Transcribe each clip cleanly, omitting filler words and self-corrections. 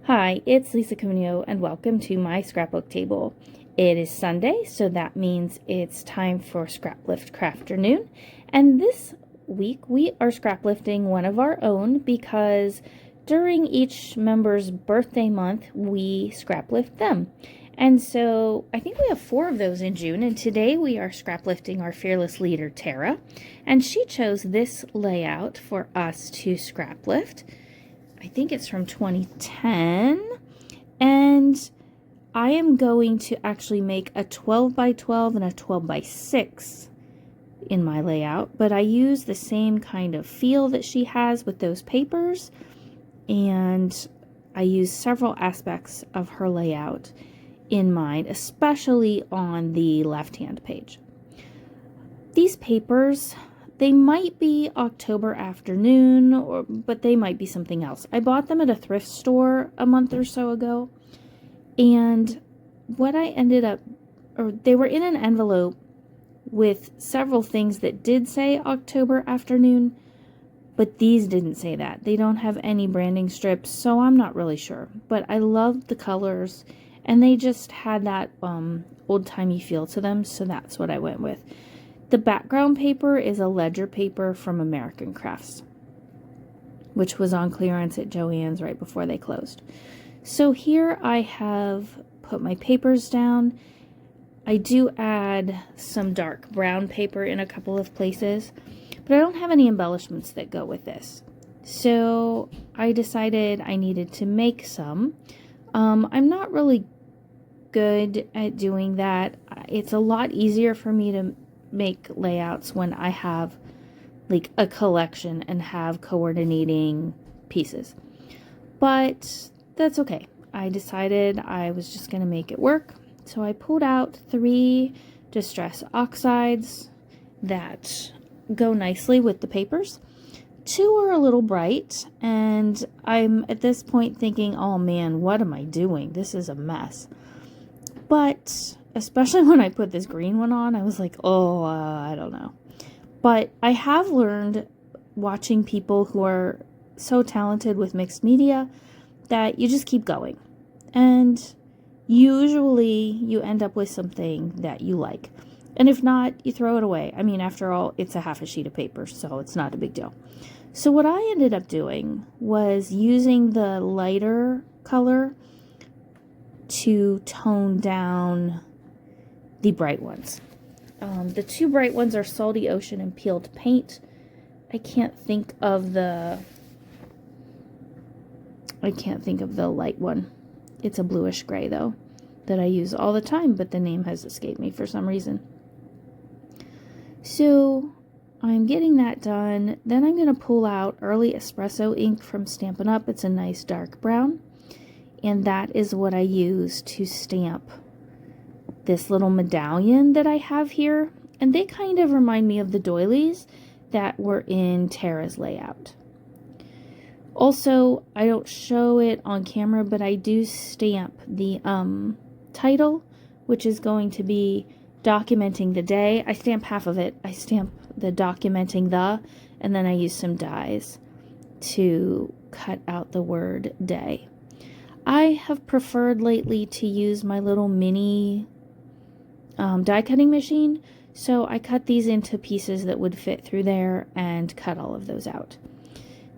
Hi, it's Lisa Cuneo, and welcome to my scrapbook table. It is Sunday, so that means it's time for Scraplift Crafternoon, and this week we are scraplifting one of our own because during each member's birthday month we scraplift them. And so I think we have 4 of those in June, and today we are scraplifting our fearless leader Tara, and she chose this layout for us to scraplift. I think it's from 2010, and I am going to actually make a 12 by 12 and a 12 by 6 in my layout, but I use the same kind of feel that she has with those papers, and I use several aspects of her layout in mind, especially on the left-hand page. These papers, they might be October afternoon, but they might be something else. I bought them at a thrift store a month or so ago, and what I ended up, they were in an envelope with several things that did say October afternoon, but these didn't say that. They don't have any branding strips, so I'm not really sure. But I loved the colors, and they just had that old-timey feel to them, so that's what I went with. The background paper is a ledger paper from American Crafts, which was on clearance at Joann's right before they closed. So here I have put my papers down. I do add some dark brown paper in a couple of places, but I don't have any embellishments that go with this. So I decided I needed to make some. I'm not really good at doing that. It's a lot easier for me to make layouts when I have like a collection and have coordinating pieces, but that's okay. I decided I was just going to make it work, so I pulled out 3 distress oxides that go nicely with the papers. 2 are a little bright, and I'm at this point thinking, oh man, what am I doing? This is a mess. But especially when I put this green one on, I was like, I don't know. But I have learned watching people who are so talented with mixed media that you just keep going. And usually you end up with something that you like. And if not, you throw it away. I mean, after all, it's a half a sheet of paper, so it's not a big deal. So what I ended up doing was using the lighter color to tone down the bright ones. The 2 bright ones are Salty Ocean and Peeled Paint. I can't think of the light one. It's a bluish gray though that I use all the time, but the name has escaped me for some reason. So I'm getting that done. Then I'm going to pull out Early Espresso ink from Stampin' Up. It's a nice dark brown, and that is what I use to stamp this little medallion that I have here, and they kind of remind me of the doilies that were in Tara's layout. Also, I don't show it on camera, but I do stamp the title, which is going to be Documenting the Day. I stamp half of it. I stamp the Documenting the, and then I use some dies to cut out the word day. I have preferred lately to use my little mini die cutting machine, so I cut these into pieces that would fit through there and cut all of those out.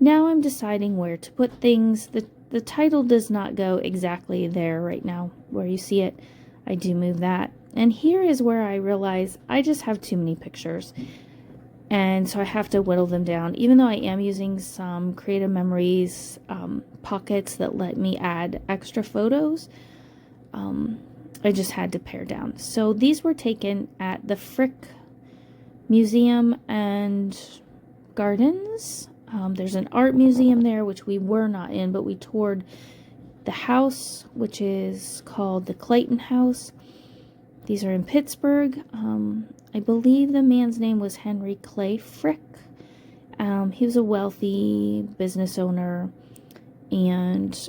Now I'm deciding where to put things. The title does not go exactly there right now where you see it. I do move that, and here is where I realize I just have too many pictures, and so I have to whittle them down, even though I am using some Creative Memories pockets that let me add extra photos. I just had to pare down. So these were taken at the Frick Museum and Gardens. There's an art museum there, which we were not in, but we toured the house, which is called the Clayton House. These are in Pittsburgh. I believe the man's name was Henry Clay Frick. He was a wealthy business owner, and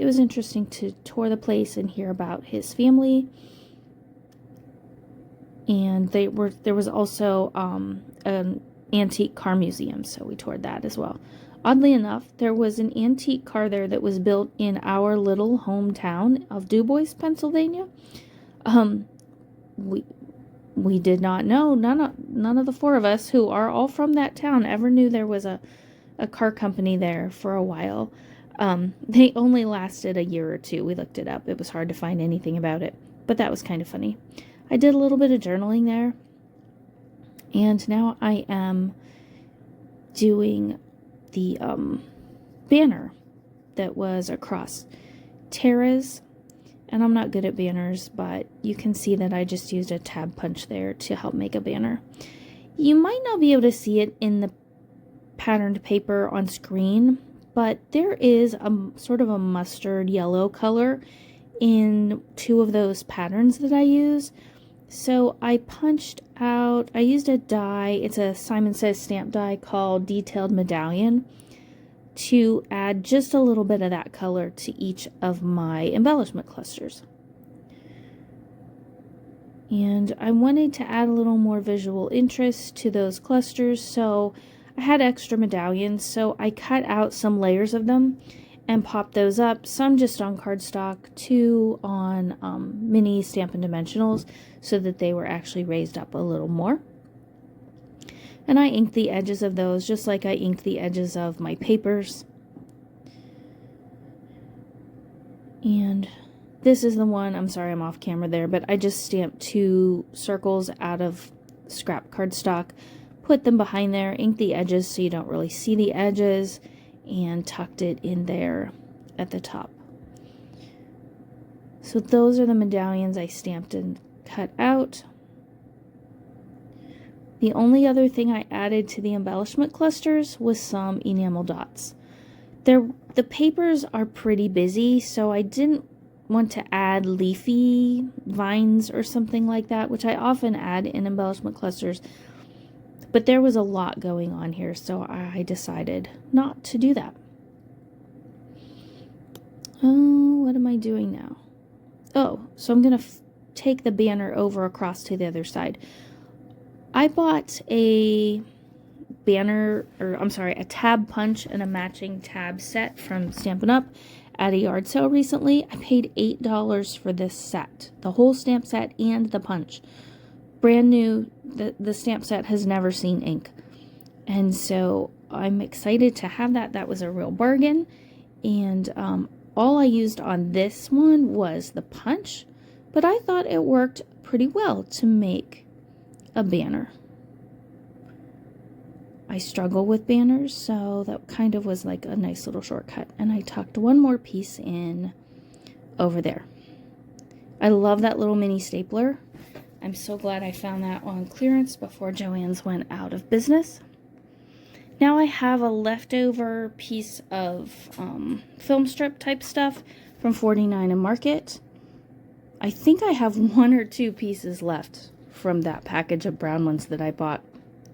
it was interesting to tour the place and hear about his family. And there was also an antique car museum, so we toured that as well. Oddly enough, there was an antique car there that was built in our little hometown of DuBois, Pennsylvania. We we did not know, none of the four of us who are all from that town ever knew there was a car company there for a while. They only lasted a year or two. We looked it up. It was hard to find anything about it, but that was kind of funny. I did a little bit of journaling there, and now I am doing the banner that was across Tara's, and I'm not good at banners, but you can see that I just used a tab punch there to help make a banner. You might not be able to see it in the patterned paper on screen, but there is a sort of a mustard yellow color in two of those patterns that I use. So I punched out, I used a die, it's a Simon Says stamp die called Detailed Medallion, to add just a little bit of that color to each of my embellishment clusters. And I wanted to add a little more visual interest to those clusters, so I had extra medallions, so I cut out some layers of them and popped those up, some just on cardstock, 2 on mini Stampin' Dimensionals, so that they were actually raised up a little more. And I inked the edges of those just like I inked the edges of my papers. And this is the one, I'm sorry I'm off camera there, but I just stamped 2 circles out of scrap cardstock, put them behind there, inked the edges so you don't really see the edges, and tucked it in there at the top. So those are the medallions I stamped and cut out. The only other thing I added to the embellishment clusters was some enamel dots. The papers are pretty busy, so I didn't want to add leafy vines or something like that, which I often add in embellishment clusters. But there was a lot going on here, so I decided not to do that. Oh, what am I doing now? Oh, so I'm going to take the banner over across to the other side. I bought a banner, a tab punch and a matching tab set from Stampin' Up! At a yard sale recently. I paid $8 for this set, the whole stamp set and the punch. Brand new, the stamp set has never seen ink. And so I'm excited to have that. That was a real bargain. And all I used on this one was the punch, but I thought it worked pretty well to make a banner. I struggle with banners, so that kind of was like a nice little shortcut. And I tucked one more piece in over there. I love that little mini stapler. I'm so glad I found that on clearance before Joann's went out of business. Now I have a leftover piece of film strip type stuff from 49 and Market. I think I have 1 or 2 pieces left from that package of brown ones that I bought,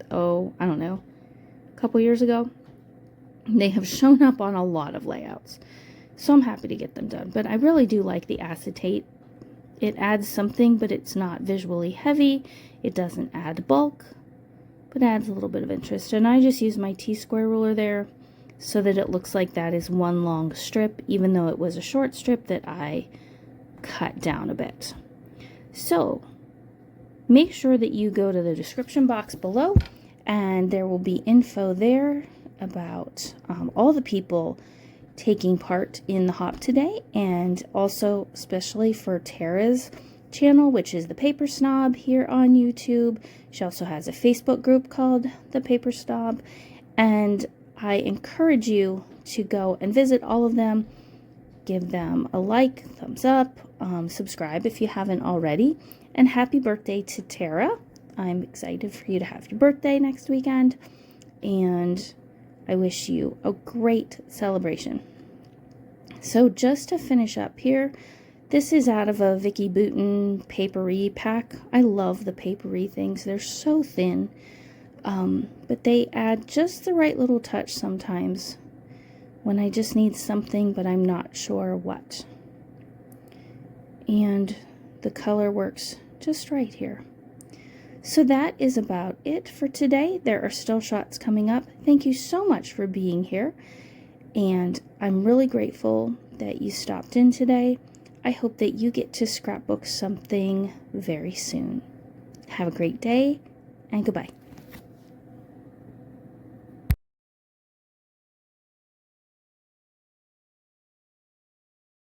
I don't know, a couple years ago. They have shown up on a lot of layouts, so I'm happy to get them done. But I really do like the acetate. It adds something, but it's not visually heavy. It doesn't add bulk, but adds a little bit of interest. And I just use my T-square ruler there so that it looks like that is one long strip, even though it was a short strip that I cut down a bit. So make sure that you go to the description box below, and there will be info there about all the people taking part in the hop today, and also especially for Tara's channel, which is the Paper Snob here on YouTube. She also has a Facebook group called the Paper Snob, and I encourage you to go and visit all of them. Give them a like, thumbs up, subscribe if you haven't already, and happy birthday to Tara. I'm excited for you to have your birthday next weekend, and I wish you a great celebration. So just to finish up here, this is out of a Vicky Bouton papery pack. I love the papery things. They're so thin, but they add just the right little touch sometimes when I just need something, but I'm not sure what. And the color works just right here. So that is about it for today. There are still shots coming up. Thank you so much for being here, and I'm really grateful that you stopped in today. I hope that you get to scrapbook something very soon. Have a great day, and goodbye.